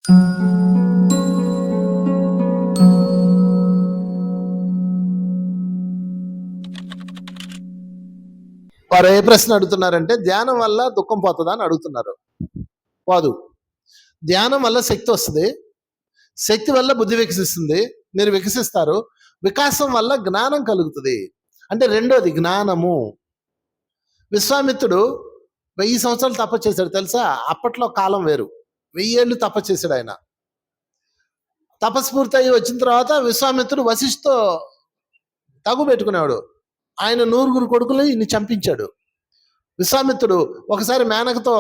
వారు ఏ ప్రశ్న అడుగుతున్నారంటే, ధ్యానం వల్ల దుఃఖం పోతుందా అని అడుగుతున్నారు. పోదు. ధ్యానం వల్ల శక్తి వస్తుంది, శక్తి వల్ల బుద్ధి వికసిస్తుంది, మీరు వికసిస్తారు. వికాసం వల్ల జ్ఞానం కలుగుతుంది. అంటే రెండోది జ్ఞానము. విశ్వామిత్రుడు 1000 సంవత్సరాలు తపస్సు చేశాడు తెలుసా. అప్పట్లో కాలం వేరు. 1000 ఏళ్ళు తపస్సు చేశాడు ఆయన. తపస్సు పూర్తయి వచ్చిన తర్వాత విశ్వామిత్రుడు వశిష్ఠతో తగు పెట్టుకునేవాడు. ఆయన 100 కొడుకులు ఇన్ని చంపించాడు. విశ్వామిత్రుడు ఒకసారి మేనకతో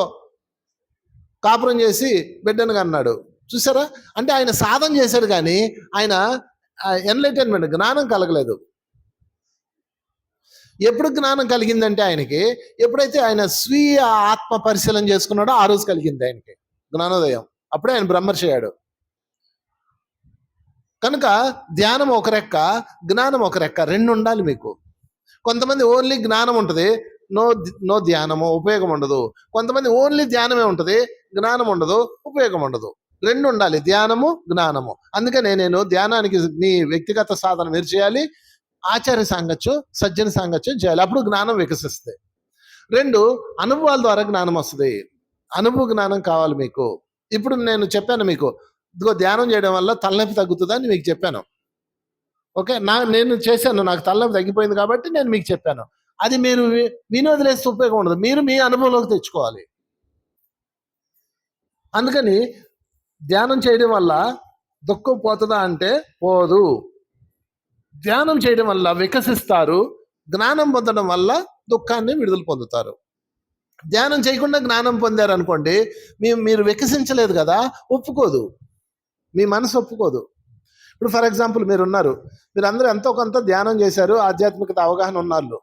కాపురం చేసి బిడ్డను అన్నాడు. చూసారా, అంటే ఆయన సాధన చేశాడు కానీ ఆయన ఎన్లైటైన్మెంట్ జ్ఞానం కలగలేదు. ఎప్పుడు జ్ఞానం కలిగిందంటే ఆయనకి, ఎప్పుడైతే ఆయన స్వీయ ఆత్మ పరిశీలన చేసుకున్నాడో ఆ రోజు కలిగింది ఆయనకి జ్ఞానోదయం. అప్పుడే ఆయన బ్రహ్మర్షి అయ్యాడు. కనుక ధ్యానం ఒక రెక్క, జ్ఞానం ఒక రెక్క, రెండు ఉండాలి మీకు. కొంతమంది ఓన్లీ జ్ఞానం ఉంటుంది, నో ధ్యానము, ఉపయోగం ఉండదు. కొంతమంది ఓన్లీ ధ్యానమే ఉంటుంది, జ్ఞానం ఉండదు, ఉపయోగం ఉండదు. రెండు ఉండాలి, ధ్యానము జ్ఞానము. అందుకనే నేను ధ్యానానికి నీ వ్యక్తిగత సాధన మీరు చేయాలి, ఆచార్య సాంగత్యం, సజ్జన సాంగత్యం చేయాలి, అప్పుడు జ్ఞానం వికసిస్తుంది. రెండు, అనుభవాల ద్వారా జ్ఞానం వస్తుంది. అనుభవ జ్ఞానం కావాలి మీకు. ఇప్పుడు నేను చెప్పాను మీకు, ఇదిగో ధ్యానం చేయడం వల్ల తలనొప్పి తగ్గుతుందని మీకు చెప్పాను. ఓకే, నేను చేశాను, నాకు తలనొప్పి తగ్గిపోయింది కాబట్టి నేను మీకు చెప్పాను. అది మీరు వినోదలేస్తే ఉపయోగం ఉండదు, మీరు మీ అనుభవంలోకి తెచ్చుకోవాలి. అందుకని ధ్యానం చేయడం వల్ల దుఃఖం పోతుందా అంటే పోదు. ధ్యానం చేయడం వల్ల వికసిస్తారు, జ్ఞానం పొందడం వల్ల దుఃఖాన్ని విడుదల పొందుతారు. ధ్యానం చేయకుండా జ్ఞానం పొందారు అనుకోండి, మీరు వికసించలేదు కదా, ఒప్పుకోదు, మీ మనసు ఒప్పుకోదు. ఇప్పుడు ఫర్ ఎగ్జాంపుల్ మీరు ఉన్నారు, మీరు అందరూ ఎంతో కొంత ధ్యానం చేశారు, ఆధ్యాత్మికత అవగాహన ఉన్నారు.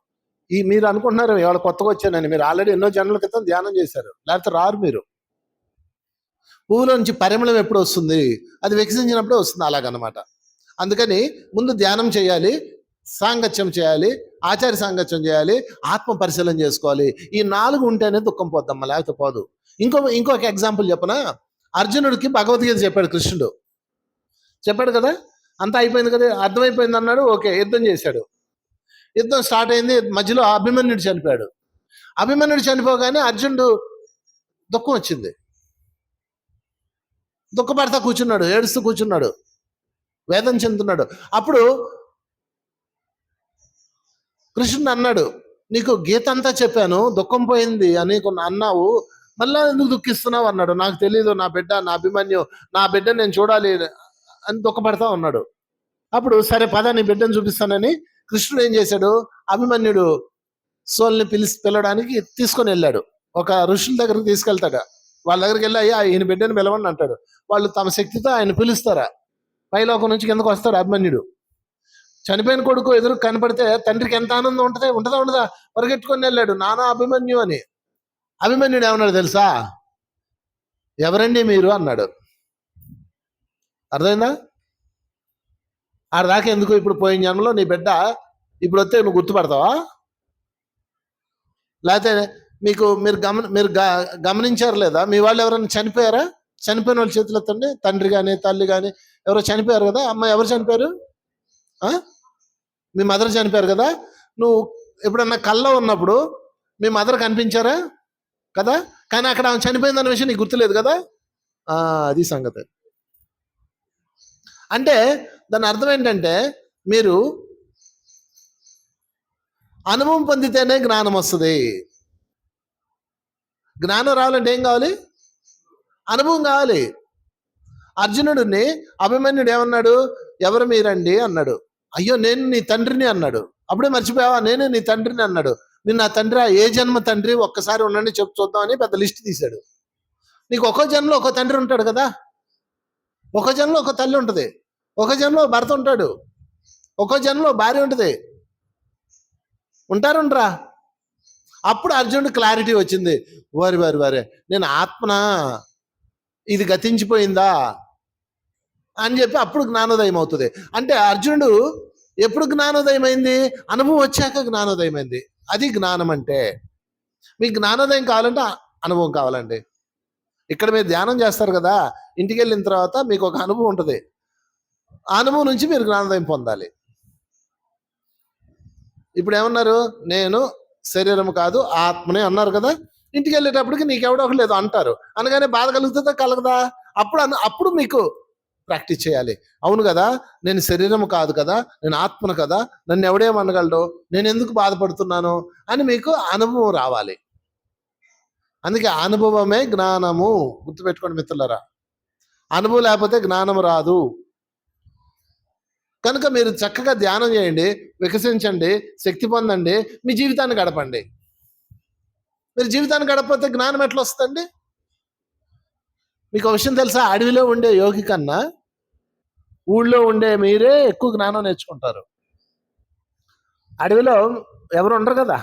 మీరు అనుకుంటున్నారు ఇవాళ కొత్తగా వచ్చానని, మీరు ఆల్రెడీ ఎన్నో జన్మల క్రితం ధ్యానం చేశారు, లేకపోతే రారు. మీరు పువ్వులో నుంచి పరిమళం ఎప్పుడు వస్తుంది, అది వికసించినప్పుడే వస్తుంది, అలాగనమాట. అందుకని ముందు ధ్యానం చేయాలి, సాంగత్యం చేయాలి, ఆచార్య సాంగత్యం చేయాలి, ఆత్మ పరిశీలన చేసుకోవాలి. ఈ 4 ఉంటేనే దుఃఖం పోద్దమ్మా, లేకపోతే పోదు. ఇంకొక ఎగ్జాంపుల్ చెప్పనా. అర్జునుడికి భగవద్గీత చెప్పాడు కృష్ణుడు, చెప్పాడు కదా, అంతా అయిపోయింది కదా, అర్థమైపోయింది అన్నాడు. ఓకే, యుద్ధం చేశాడు. యుద్ధం స్టార్ట్ అయింది, మధ్యలో అభిమన్యుడు చనిపోయాడు. అభిమన్యుడు చనిపోగానే అర్జునుడు దుఃఖం వచ్చింది, దుఃఖపడతా కూర్చున్నాడు, ఏడుస్తూ కూర్చున్నాడు, వేదన చెందుతున్నాడు. అప్పుడు కృష్ణుడు అన్నాడు, నీకు గీత అంతా చెప్పాను, దుఃఖం పోయింది అని అన్నావు, మళ్ళా ఎందుకు దుఃఖిస్తున్నావు అన్నాడు. నాకు తెలీదు, నా బిడ్డ, నా అభిమన్యు, నా బిడ్డ నేను చూడాలి అని దుఃఖపడతా ఉన్నాడు. అప్పుడు సరే పద, నీ బిడ్డను చూపిస్తానని కృష్ణుడు ఏం చేశాడు, అభిమన్యుడు సోల్ని పిలవడానికి తీసుకొని వెళ్ళాడు. ఒక ఋషుల దగ్గరికి తీసుకెళ్తాడు. వాళ్ళ దగ్గరికి వెళ్ళి, అయ్యా ఈయన బిడ్డను పిలవండి అంటాడు. వాళ్ళు తమ శక్తితో ఆయన పిలుస్తారా, పైలోకం నుంచి కిందకు వస్తాడు అభిమన్యుడు. చనిపోయిన కొడుకు ఎదురు కనపడితే తండ్రికి ఎంత ఆనందం ఉంటుందా ఉండదా, పరిగెట్టుకొని వెళ్ళాడు, నానా అభిమన్యు అని. అభిమన్యుడు ఏమన్నాడు తెలుసా, ఎవరండి మీరు అన్నాడు. అర్థమైందా? ఆడదాకా ఎందుకు, ఇప్పుడు పోయిన జన్మలో నీ బిడ్డ ఇప్పుడు వస్తే నువ్వు గుర్తుపడతావా? లేకపోతే మీరు గమనించారు లేదా, మీ వాళ్ళు ఎవరైనా చనిపోయారా? చనిపోయిన వాళ్ళ చేతులు ఎత్తండి. తండ్రి కానీ తల్లి కానీ ఎవరో చనిపోయారు కదా. అమ్మ ఎవరు చనిపోయారు? మీ మదర్ చనిపోయారు కదా. నువ్వు ఎప్పుడన్నా కల్లో ఉన్నప్పుడు మీ మదర్ కనిపించారా కదా, కానీ అక్కడ ఆమె చనిపోయిందన్న విషయం నీకు గుర్తులేదు కదా. అది సంగతి. అంటే దాని అర్థం ఏంటంటే, మీరు అనుభవం పొందితేనే జ్ఞానం వస్తుంది. జ్ఞానం రావాలంటే ఏం కావాలి? అనుభవం కావాలి. అర్జునుడిని అభిమన్యుడు ఏమన్నాడు, ఎవరు మీరండి అన్నాడు. అయ్యో నేను నీ తండ్రిని అన్నాడు. అప్పుడే మర్చిపోయావా, నేను నీ తండ్రిని అన్నాడు. నేను నా తండ్రి, ఏ జన్మ తండ్రి, ఒక్కసారి ఉండండి చెప్పు చూద్దాం అని పెద్ద లిస్ట్ తీశాడు. నీకు ఒక్కో జన్మలో ఒక తండ్రి ఉంటాడు కదా, ఒక జన్మలో ఒక తల్లి ఉంటుంది, ఒక జన్మలో భర్త ఉంటాడు, ఒక జన్మలో భార్య ఉంటుంది, ఉంటారుండ్రా. అప్పుడు అర్జునుడు క్లారిటీ వచ్చింది, వారే నేను ఆత్మనా, ఇది గతించిపోయిందా అని చెప్పి అప్పుడు జ్ఞానోదయం అవుతుంది. అంటే అర్జునుడు ఎప్పుడు జ్ఞానోదయం అయింది? అనుభవం వచ్చాక జ్ఞానోదయం అయింది. అది జ్ఞానం అంటే. మీకు జ్ఞానోదయం కావాలంటే అనుభవం కావాలండి. ఇక్కడ మీరు ధ్యానం చేస్తారు కదా, ఇంటికి వెళ్ళిన తర్వాత మీకు ఒక అనుభవం ఉంటుంది. ఆ అనుభవం నుంచి మీరు జ్ఞానోదయం పొందాలి. ఇప్పుడు ఏమన్నారు? నేను శరీరం కాదు ఆత్మనే అన్నారు కదా. ఇంటికి వెళ్ళేటప్పటికి నీకెవడో ఒకరు లేదు అంటారు, అనగానే బాధ కలుగుతుందా కలగదా? అప్పుడు మీకు ప్రాక్టీస్ చేయాలి. అవును కదా, నేను శరీరం కాదు కదా, నేను ఆత్మను కదా, నన్ను ఎవడేమనగలడు, నేను ఎందుకు బాధపడుతున్నాను అని మీకు అనుభవం రావాలి. అందుకే అనుభవమే జ్ఞానము. గుర్తుపెట్టుకోండి మిత్రులరా, అనుభవం లేకపోతే జ్ఞానం రాదు. కనుక మీరు చక్కగా ధ్యానం చేయండి, వికసించండి, శక్తి పొందండి, మీ జీవితాన్ని గడపండి. మీరు జీవితాన్ని గడపకపోతే జ్ఞానం ఎట్లా వస్తుందండి? మీకు ఒక విషయం తెలుసా? అడవిలో ఉండే యోగి కన్నా ఊళ్ళో ఉండే మీరే ఎక్కువ జ్ఞానం నేర్చుకుంటారు. అడవిలో ఎవరు ఉండరు కదా.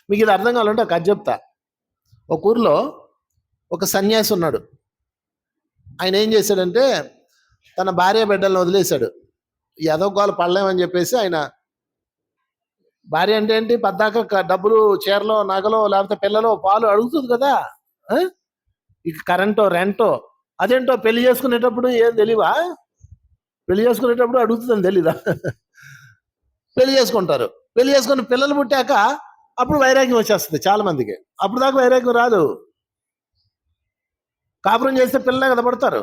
మీకు ఇది అర్థం కావాలంటే ఒక కథ చెప్తా. ఒక ఊర్లో ఒక సన్యాసి ఉన్నాడు. ఆయన ఏం చేశాడంటే తన భార్య బిడ్డలను వదిలేశాడు. ఎదగోలు పడలేమని చెప్పేసి ఆయన, భార్య అంటే ఏంటి, పద్దాక డబ్బులు, చీరలో, నగలో, లేకపోతే పిల్లలో, పాలు అడుగుతుంది కదా. ఇక కరెంటో, రెంటో, అదేంటో పెళ్లి చేసుకునేటప్పుడు ఏం తెలియవా? పెళ్లి చేసుకునేటప్పుడు అడుగుతుందని తెలీదా? పెళ్లి చేసుకుంటారు. పెళ్లి చేసుకుని పిల్లలు పుట్టాక అప్పుడు వైరాగ్యం వచ్చేస్తుంది చాలా మందికి. అప్పుడు దాకా వైరాగ్యం రాదు. కాపురం చేస్తే పిల్లలే కదా పడతారు.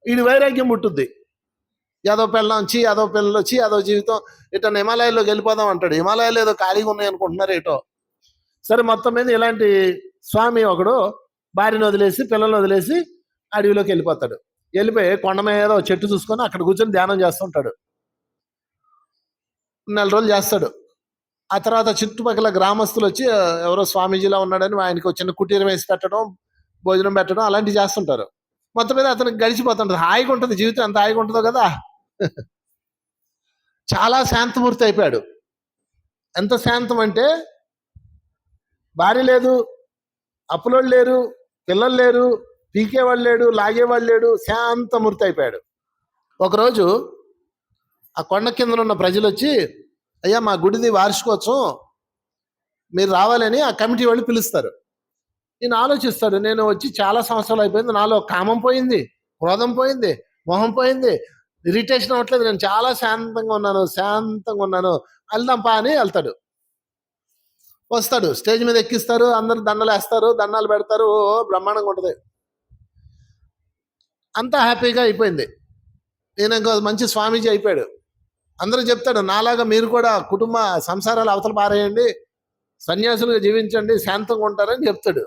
వీడి వైరాగ్యం పుట్టుద్ది. యాదో పెళ్ళం వచ్చి, యాదో పిల్లలు వచ్చి, యాదో జీవితం, ఇట్లా హిమాలయాల్లోకి వెళ్ళిపోదాం అంటాడు. హిమాలయాలు ఏదో ఖాళీగా ఉన్నాయి అనుకుంటున్నారు ఏటో. సరే, మొత్తం మీద ఇలాంటి స్వామి ఒకడు భార్యను వదిలేసి పిల్లల్ని వదిలేసి అడవిలోకి వెళ్ళిపోతాడు. వెళ్ళిపోయి కొండ మీద ఏదో చెట్టు చూసుకొని అక్కడ కూర్చొని ధ్యానం చేస్తుంటాడు. నెల రోజులు చేస్తాడు. ఆ తర్వాత చుట్టుపక్కల గ్రామస్తులు వచ్చి ఎవరో స్వామీజీలా ఉన్నాడని ఆయనకు చిన్న కుటీరం వేసి పెట్టడం, భోజనం పెట్టడం అలాంటివి చేస్తుంటారు. మొత్తం మీద అతనికి గడిచిపోతుంటుంది. హాయిగా ఉంటుంది జీవితం. ఎంత హాయిగా ఉంటుందో కదా. చాలా శాంతమూర్తి అయిపోయాడు. ఎంత శాంతం అంటే భార్య లేదు, అప్పులోళ్ళు లేరు, పిల్లలు లేరు, పీకేవాళ్ళు లేడు, లాగేవాళ్ళు లేడు, శాంతమూర్తి అయిపోయాడు. ఒకరోజు ఆ కొండ కింద ఉన్న ప్రజలు వచ్చి, అయ్యా మా గుడిది వార్షికోత్సవం, మీరు రావాలని ఆ కమిటీ వాళ్ళు పిలుస్తారు. ఈయన ఆలోచిస్తాడు, నేను వచ్చి చాలా సంవత్సరాలు అయిపోయింది, నాలో కామం పోయింది, క్రోధం పోయింది, మొహం పోయింది, ఇరిటేషన్ అవ్వట్లేదు, నేను చాలా శాంతంగా ఉన్నాను, వెళ్దాంపా అని వెళ్తాడు. వస్తాడు, స్టేజ్ మీద ఎక్కిస్తారు, అందరు దండలు వేస్తారు, దండాలు పెడతారు, ఓ బ్రహ్మాండంగా ఉంటుంది. అంతా హ్యాపీగా అయిపోయింది. ఈయన ఇంకో మంచి స్వామీజీ అయిపోయాడు. అందరూ చెప్తాడు, నాలాగా మీరు కూడా కుటుంబ సంసారాలు అవతల పారేయండి, సన్యాసులుగా జీవించండి, శాంతంగా ఉంటారని చెప్తాడు.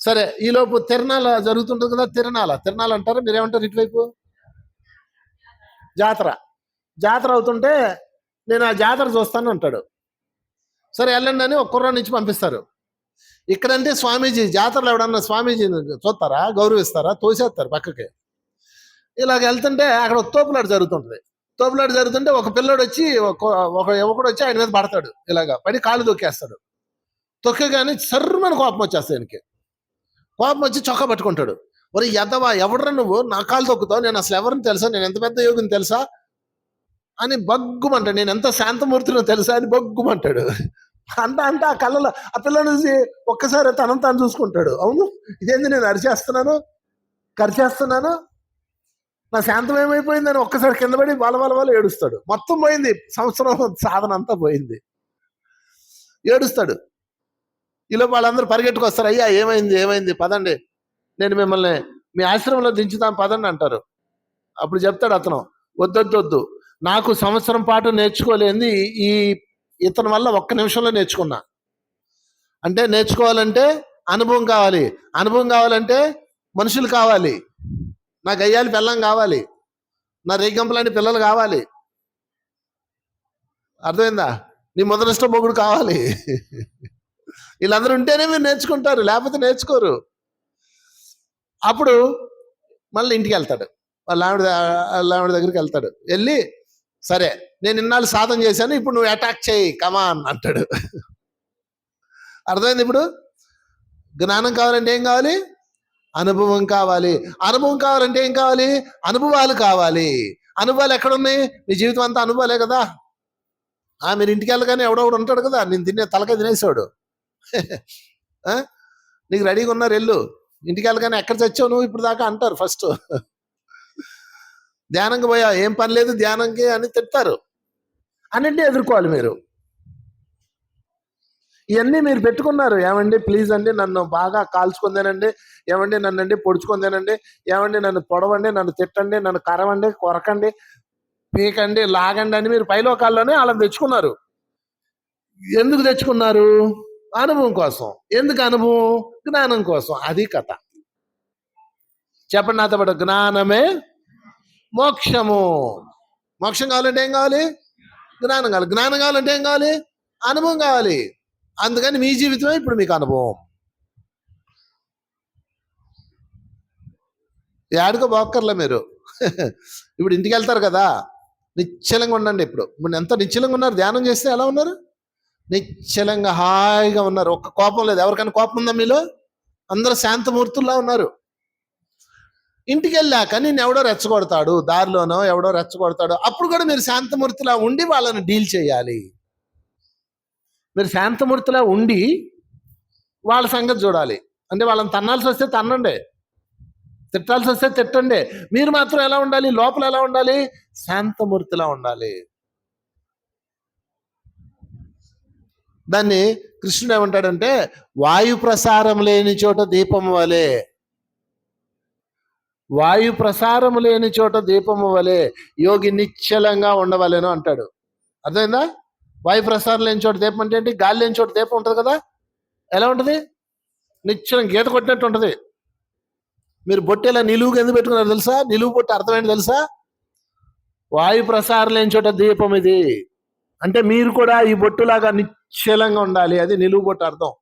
సరే, ఈలోపు తిరణాల జరుగుతుంటుంది కదా. తిరణాలు అంటారు, మీరేమంటారు ఇటువైపు? జాతర అవుతుంటే నేను ఆ జాతర చూస్తాను అంటాడు. సరే వెళ్ళండి అని ఒక కుర్రాన్ని నుంచి పంపిస్తారు. ఇక్కడంటే స్వామీజీ, జాతరలో ఎవడన్నా స్వామీజీని చూస్తారా, గౌరవిస్తారా? తోసేస్తారు పక్కకి. ఇలాగ వెళ్తుంటే అక్కడ తోపులాట జరుగుతుంటే ఒక పిల్లోడు వచ్చి, ఒక యువకుడు వచ్చి ఆయన మీద పడతాడు. ఇలాగా పడి కాళ్ళు తొక్కేస్తాడు. తొక్కగానే సర్రమని కోపం వచ్చేస్తాయి ఆయనకి. కోపం వచ్చి చొక్కా పట్టుకుంటాడు. ఒరే ఎదవా, ఎవడరా నువ్వు, నా కాళ్ళు తొక్కుతావు, నేను అసలు ఎవరిని తెలుసా, నేను ఎంత పెద్ద యోగిని తెలుసా అని బగ్గుమంటాడు. నేను ఎంత శాంతమూర్తినో తెలుసా అని బగ్గుమంటాడు. అంటే ఆ కళ్ళలో ఆ పిల్లని చూసి ఒక్కసారి తనను తాను చూసుకుంటాడు. అవును, ఇదేంది, నేను కరిచేస్తున్నాను, నా శాంతం ఏమైపోయిందని ఒక్కసారి కింద పడి బలబల ఏడుస్తాడు. మొత్తం పోయింది, సంవత్సరం సాధన అంతా పోయింది. ఏడుస్తాడు. ఈలో వాళ్ళందరూ పరిగెట్టుకొస్తారు, అయ్యా ఏమైంది, పదండి, నేను మిమ్మల్ని మీ ఆశ్రమంలో దించుతాం పదండి అంటారు. అప్పుడు చెప్తాడు అతను, వద్దు, నాకు సంవత్సరం పాటు నేర్చుకోలేంది ఇతని వల్ల ఒక్క నిమిషంలో నేర్చుకున్నా. అంటే నేర్చుకోవాలంటే అనుభవం కావాలంటే మనుషులు కావాలి, నా గయ్యాలి పిల్లం కావాలి, నా రేగంపలాంటి పిల్లలు కావాలి, అర్థమైందా? నీ మొదలష్ట మొగుడు కావాలి. వీళ్ళందరూ ఉంటేనే మీరు నేర్చుకుంటారు, లేకపోతే నేర్చుకోరు. అప్పుడు మళ్ళీ ఇంటికి వెళ్తాడు, వాళ్ళ ఆవిడ దగ్గరికి వెళ్తాడు. వెళ్ళి, సరే నేను ఇన్నాళ్ళు సాధన చేశాను, ఇప్పుడు నువ్వు అటాక్ చేయి, కమాన్ అంటాడు. అర్థమైంది? ఇప్పుడు జ్ఞానం కావాలంటే ఏం కావాలి? అనుభవం కావాలి. అనుభవం కావాలంటే ఏం కావాలి? అనుభవాలు కావాలి. అనుభవాలు ఎక్కడున్నాయి? మీ జీవితం అంతా అనుభవాలే కదా. మీరు ఇంటికి వెళ్ళగానే ఎవడొకడు ఉంటాడు కదా, నేను తలకాయ తినేసాడు. నీకు రెడీగా ఉన్నారు, వెళ్ళు. ఇంటికి వెళ్ళగానే ఎక్కడ చచ్చావు నువ్వు ఇప్పుడు దాకా అంటారు ఫస్ట్. ధ్యానంకి పోయా, ఏం పని లేదు ధ్యానంకి అని తిడతారు. అన్నింటినీ ఎదుర్కోవాలి మీరు. ఇవన్నీ మీరు పెట్టుకున్నారు. ఏమండి ప్లీజ్ అండి నన్ను బాగా కాల్చుకుందేనండి, ఏమండి నన్నండి పొడుచుకుందేనండి, ఏమండి నన్ను పొడవండి, నన్ను తిట్టండి, నన్ను కరవండి, కొరకండి, పీకండి, లాగండి అని మీరు పైలోకాల్లోనే వాళ్ళని తెచ్చుకున్నారు. ఎందుకు తెచ్చుకున్నారు? అనుభవం కోసం. ఎందుకు అనుభవం? జ్ఞానం కోసం. అది కథ. చెప్పండి నాతో పాటు, జ్ఞానమే మోక్షము. మోక్షం కావాలంటే ఏం కావాలి? జ్ఞానం కావాలి. జ్ఞానం కావాలంటే ఏం కావాలి? అనుభవం కావాలి. అందుకని మీ జీవితమే ఇప్పుడు మీకు అనుభవం. ఏడుకో బాక్కర్లే మీరు. ఇప్పుడు ఇంటికి వెళ్తారు కదా, నిశ్చలంగా ఉండండి. ఇప్పుడు ఎంత నిశ్చలంగా ఉన్నారు, ధ్యానం చేస్తే ఎలా ఉన్నారు? నిశ్చలంగా హాయిగా ఉన్నారు. ఒక్క కోపం లేదు. ఎవరికైనా కోపం ఉందా మీలో? అందరూ శాంతమూర్తుల్లా ఉన్నారు. ఇంటికి వెళ్ళాక నేను ఎవడో రెచ్చగొడతాడు, దారిలోనో ఎవడో రెచ్చగొడతాడు, అప్పుడు కూడా మీరు శాంతమూర్తిలా ఉండి వాళ్ళని డీల్ చేయాలి. మీరు శాంతమూర్తిలా ఉండి వాళ్ళ సంగతి చూడాలి. అంటే వాళ్ళని తన్నాల్సి వస్తే తన్నండి, తిట్టాల్సి వస్తే తిట్టండి. మీరు మాత్రం ఎలా ఉండాలి? లోపల ఎలా ఉండాలి? శాంతమూర్తిలా ఉండాలి. దాన్ని కృష్ణుడు ఏమంటాడంటే, వాయు ప్రసారం లేని చోట దీపము వలె, వాయు ప్రసారం లేని చోట దీపము వలె యోగి నిశ్చలంగా ఉండవలేను అంటాడు. అర్థమైందా? వాయు ప్రసారం లేని చోట దీపం అంటే ఏంటి? గాలి లేని చోట దీపం ఉంటుంది కదా, ఎలా ఉంటుంది? నిశ్చలం, గీత కొట్టినట్టు ఉంటుంది. మీరు బొట్టు ఇలా నిలువుగా ఎందుకు పెట్టుకున్నారు తెలుసా? నిలువు బొట్టు అర్థమైంది తెలుసా? వాయు ప్రసారం లేని చోట దీపం ఇది అంటే మీరు కూడా ఈ బొట్టులాగా నిశ్చలంగా ఉండాలి. అది నిలువు బొట్టు అర్థం.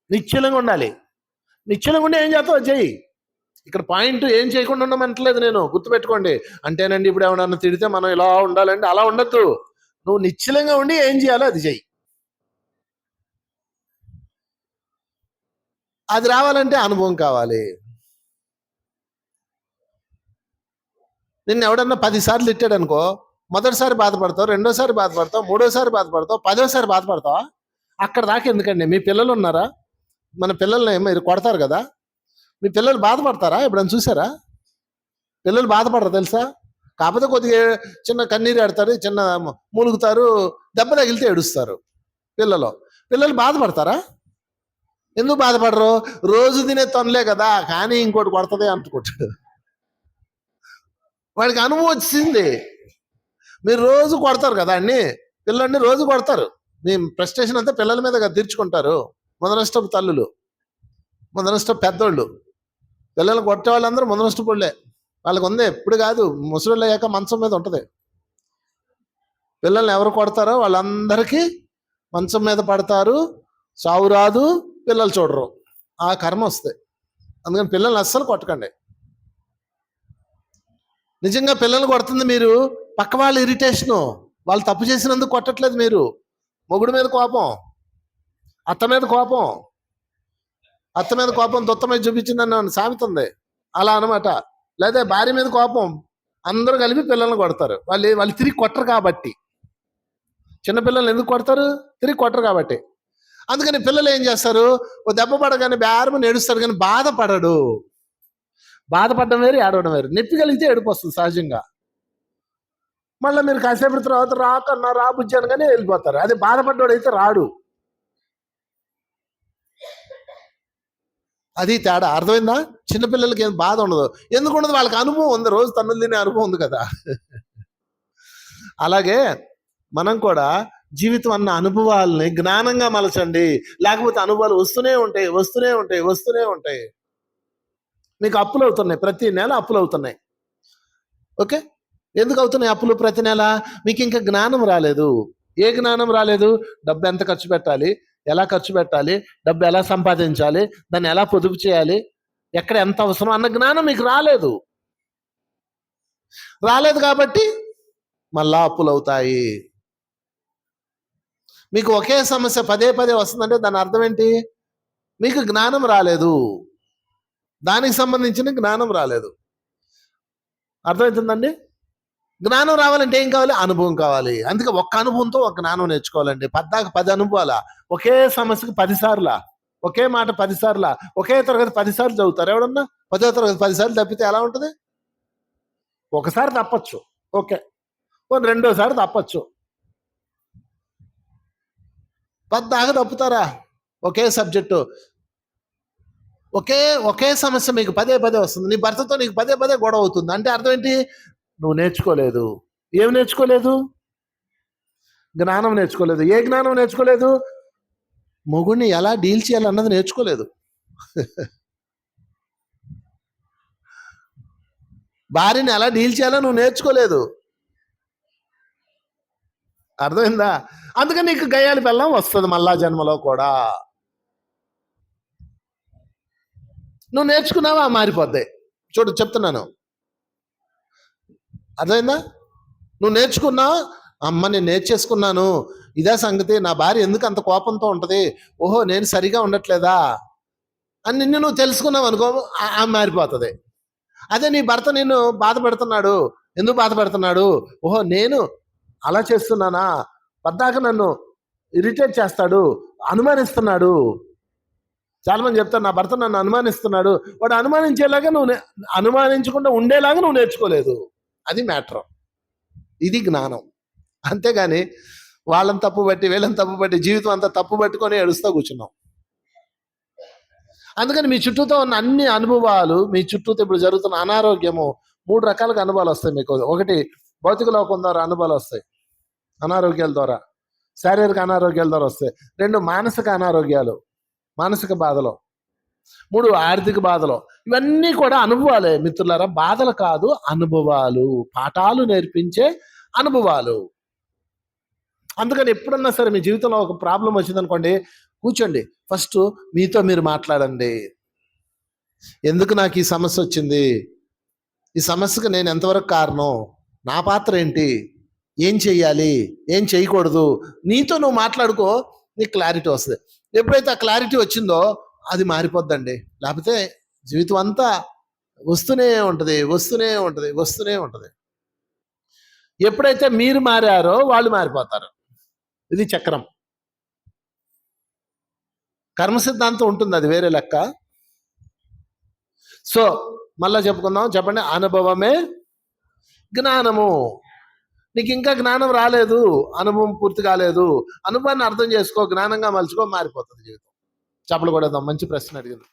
నిశ్చలంగా ఉండాలి. నిశ్చలంగా ఉండి ఏం చేస్తావు చెయ్యి. ఇక్కడ పాయింట్ ఏం చేయకుండా ఉండమంటలేదు నేను, గుర్తుపెట్టుకోండి. అంటేనండి ఇప్పుడు ఏమన్నా తిడితే మనం ఇలా ఉండాలండి, అలా ఉండద్దు. నువ్వు నిశ్చలంగా ఉండి ఏం చేయాలో అది చెయ్యి. అది రావాలంటే అనుభవం కావాలి. నిన్ను ఎవడన్నా 10 సార్లు తిట్టాడు అనుకో, మొదటిసారి బాధపడతావు, రెండోసారి బాధపడతావు, మూడోసారి బాధపడతావు, 10వ సారి బాధపడతావా? అక్కడ దాకా ఎందుకండి? మీ పిల్లలు ఉన్నారా? మన పిల్లల్ని మీరు కొడతారు కదా, మీ పిల్లలు బాధపడతారా? ఎప్పుడైనా చూసారా? పిల్లలు బాధపడరు తెలుసా? కాకపోతే కొద్దిగా చిన్న కన్నీరు ఆడతారు, చిన్న మూలుగుతారు, దెబ్బ తగిలితే ఏడుస్తారు. పిల్లలు బాధపడతారా? ఎందుకు బాధపడరు? రోజు తినే తొనలే కదా, కానీ ఇంకోటి కొడుతుంది అనుకుంటాడు. వాడికి అనుభవం వచ్చింది. మీరు రోజు కొడతారు కదా అన్ని పిల్లల్ని, రోజు కొడతారు. మీ ఫ్రస్ట్రేషన్ అంతా పిల్లల మీద తీర్చుకుంటారు. మొదనష్టపు తల్లులు, మొదనష్టపు పెద్దోళ్ళు. పిల్లలు కొట్టే వాళ్ళందరూ మొదనష్టపుళ్ళే. వాళ్ళకి ఉంది, ఎప్పుడు కాదు, ముసలు అయ్యాక మంచం మీద ఉంటుంది. పిల్లల్ని ఎవరు కొడతారో వాళ్ళందరికీ మంచం మీద పడతారు, చావు రాదు, పిల్లలు చూడరు, ఆ కర్మ వస్తాయి. అందుకని పిల్లల్ని అస్సలు కొట్టకండి. నిజంగా పిల్లల్ని కొడుతుంది మీరు పక్క వాళ్ళ ఇరిటేషను, వాళ్ళు తప్పు చేసినందుకు కొట్టట్లేదు మీరు. మొగుడు మీద కోపం, అత్త మీద కోపం, అత్త మీద కోపం దొత్త మీద చూపించిందని సామెత ఉంది, అలా అనమాట. లేదా భార్య మీద కోపం, అందరూ కలిపి పిల్లల్ని కొడతారు. వాళ్ళు తిరిగి కొట్టరు కాబట్టి. చిన్నపిల్లల్ని ఎందుకు కొడతారు? తిరిగి కొట్టరు కాబట్టి. అందుకని పిల్లలు ఏం చేస్తారు? ఓ దెబ్బ పడగానే బేరమని ఏడుస్తారు, కానీ బాధపడడు. బాధపడడం వేరు, ఏడవడం వేరు. నొప్పి కలిగితే ఏడుపు వస్తుంది సహజంగా. మళ్ళీ మీరు కాసేపు తర్వాత రాకన్నా రా బుజ్జి అనగానే వెళ్ళిపోతారు. అదే బాధపడ్డాడు అయితే రాడు. అది తేడా. అర్థమైందా? చిన్నపిల్లలకి ఏం బాధ ఉండదు. ఎందుకు ఉండదు? వాళ్ళకి అనుభవం ఉంది, రోజు తన్నులు తినే అనుభవం ఉంది కదా. అలాగే మనం కూడా జీవితం అన్న అనుభవాలని జ్ఞానంగా మలచండి. లేకపోతే అనుభవాలు వస్తూనే ఉంటాయి, వస్తూనే ఉంటాయి, వస్తూనే ఉంటాయి. మీకు అప్పులు అవుతున్నాయి, ప్రతి నెల అప్పులు అవుతున్నాయి. ఓకే, ఎందుకు అవుతున్నాయి అప్పులు ప్రతి నెల? మీకు ఇంకా జ్ఞానం రాలేదు. ఏ జ్ఞానం రాలేదు? డబ్బు ఎంత ఖర్చు పెట్టాలి, ఎలా ఖర్చు పెట్టాలి, డబ్బు ఎలా సంపాదించాలి, దాన్ని ఎలా పొదుపు చేయాలి, ఎక్కడ ఎంత అవసరం అన్న జ్ఞానం మీకు రాలేదు. కాబట్టి మళ్ళా అప్పులు అవుతాయి. మీకు ఒకే సమస్య పదే వస్తుందంటే దాని అర్థం ఏంటి? మీకు జ్ఞానం రాలేదు, దానికి సంబంధించిన జ్ఞానం రాలేదు. అర్థమవుతుందండి? జ్ఞానం రావాలంటే ఏం కావాలి? అనుభవం కావాలి. అందుకే ఒక్క అనుభవంతో ఒక జ్ఞానం నేర్చుకోవాలండి. 10 అనుభవాల ఒకే సమస్యకు 10 సార్లా, ఒకే మాట 10 సార్లా, ఒకే తరగతి 10 సార్లు చదువుతారు ఎవడన్నా? 10వ తరగతి 10 సార్లు తప్పితే ఎలా ఉంటుంది? ఒకసారి తప్పచ్చు, ఓకే, పోనీ రెండోసారి తప్పచ్చు. పద్దాకా తప్పుతారా? ఒకే సబ్జెక్టు, ఒకే సమస్య మీకు పదే పదే వస్తుంది. నీ భర్తతో నీకు పదే పదే గొడవ అవుతుంది అంటే అర్థం ఏంటి? నువ్వు నేర్చుకోలేదు. ఏం నేర్చుకోలేదు? జ్ఞానం నేర్చుకోలేదు. ఏ జ్ఞానం నేర్చుకోలేదు? మొగుడిని ఎలా డీల్ చేయాలన్నది నేర్చుకోలేదు. భార్యని ఎలా డీల్ చేయాలో నువ్వు నేర్చుకోలేదు. అర్థమైందా? అందుకని నీకు గయ్యాలి బెల్లం వస్తుంది మళ్ళా జన్మలో కూడా. నువ్వు నేర్చుకున్నావా మారిపోద్ది. చూడు చెప్తున్నాను, అర్థమైందా? నువ్వు నేర్చుకున్నావు, అమ్మ నేను నేర్చేసుకున్నాను, ఇదే సంగతి, నా భార్య ఎందుకు అంత కోపంతో ఉంటుంది, ఓహో నేను సరిగా ఉండట్లేదా అని నిన్ను నువ్వు తెలుసుకున్నావు అనుకో, మారిపోతుంది. అదే నీ భర్త నిన్ను బాధ పెడుతున్నాడు, ఎందుకు బాధ పెడుతున్నాడు, ఓహో నేను అలా చేస్తున్నానా, పద్దాక నన్ను ఇరిటేట్ చేస్తాడు, అనుమానిస్తున్నాడు. చాలా మంది చెప్తారు నా భర్త నన్ను అనుమానిస్తున్నాడు. వాడు అనుమానించేలాగా నువ్వు అనుమానించకుండా ఉండేలాగా నువ్వు నేర్చుకోలేదు. అది మ్యాటర్. ఇది జ్ఞానం. అంతేగాని వాళ్ళని తప్పు బట్టి వీళ్ళని తప్పు బట్టి జీవితం అంతా తప్పు పట్టుకొని ఏడుస్తూ కూర్చున్నాం. అందుకని మీ చుట్టూతో ఉన్న అన్ని అనుభవాలు, మీ చుట్టూతో ఇప్పుడు జరుగుతున్న అనారోగ్యము, 3 రకాలుగా అనుభవాలు వస్తాయి మీకు. ఒకటి భౌతిక లోకం ద్వారా అనుభవాలు వస్తాయి, అనారోగ్యాల ద్వారా, శారీరక అనారోగ్యాల ద్వారా వస్తాయి. 2 మానసిక అనారోగ్యాలు, మానసిక బాధలు. 3 ఆర్థిక బాధలు. ఇవన్నీ కూడా అనుభవాలే మిత్రులారా, బాధలు కాదు, అనుభవాలు, పాఠాలు నేర్పించే అనుభవాలు. అందుకని ఎప్పుడన్నా సరే మీ జీవితంలో ఒక ప్రాబ్లం వచ్చిందనుకోండి, కూర్చోండి, ఫస్ట్ మీతో మీరు మాట్లాడండి. ఎందుకు నాకు ఈ సమస్య వచ్చింది, ఈ సమస్యకు నేను ఎంతవరకు కారణం, నా పాత్ర ఏంటి, ఏం చెయ్యాలి, ఏం చేయకూడదు, నీతో నువ్వు మాట్లాడుకో, నీకు క్లారిటీ వస్తుంది. ఎప్పుడైతే ఆ క్లారిటీ వచ్చిందో అది మారిపోద్దండి. లేకపోతే జీవితం అంతా వస్తూనే ఉంటుంది, వస్తూనే ఉంటుంది, వస్తూనే ఉంటుంది. ఎప్పుడైతే మీరు మారారో వాళ్ళు మారిపోతారు. ఇది చక్రం. కర్మ సిద్ధాంతం ఉంటుంది, అది వేరే లెక్క. సో మళ్ళా చెప్పుకుందాం, చెప్పండి. అనుభవమే జ్ఞానము. నీకు ఇంకా జ్ఞానం రాలేదు, అనుభవం పూర్తి కాలేదు, అనుభవాన్ని అర్థం చేసుకో, జ్ఞానంగా మలుచుకో, మారిపోతుంది జీవితం. చెప్పలు కొడేద్దాం. మంచి ప్రశ్న అడిగింది.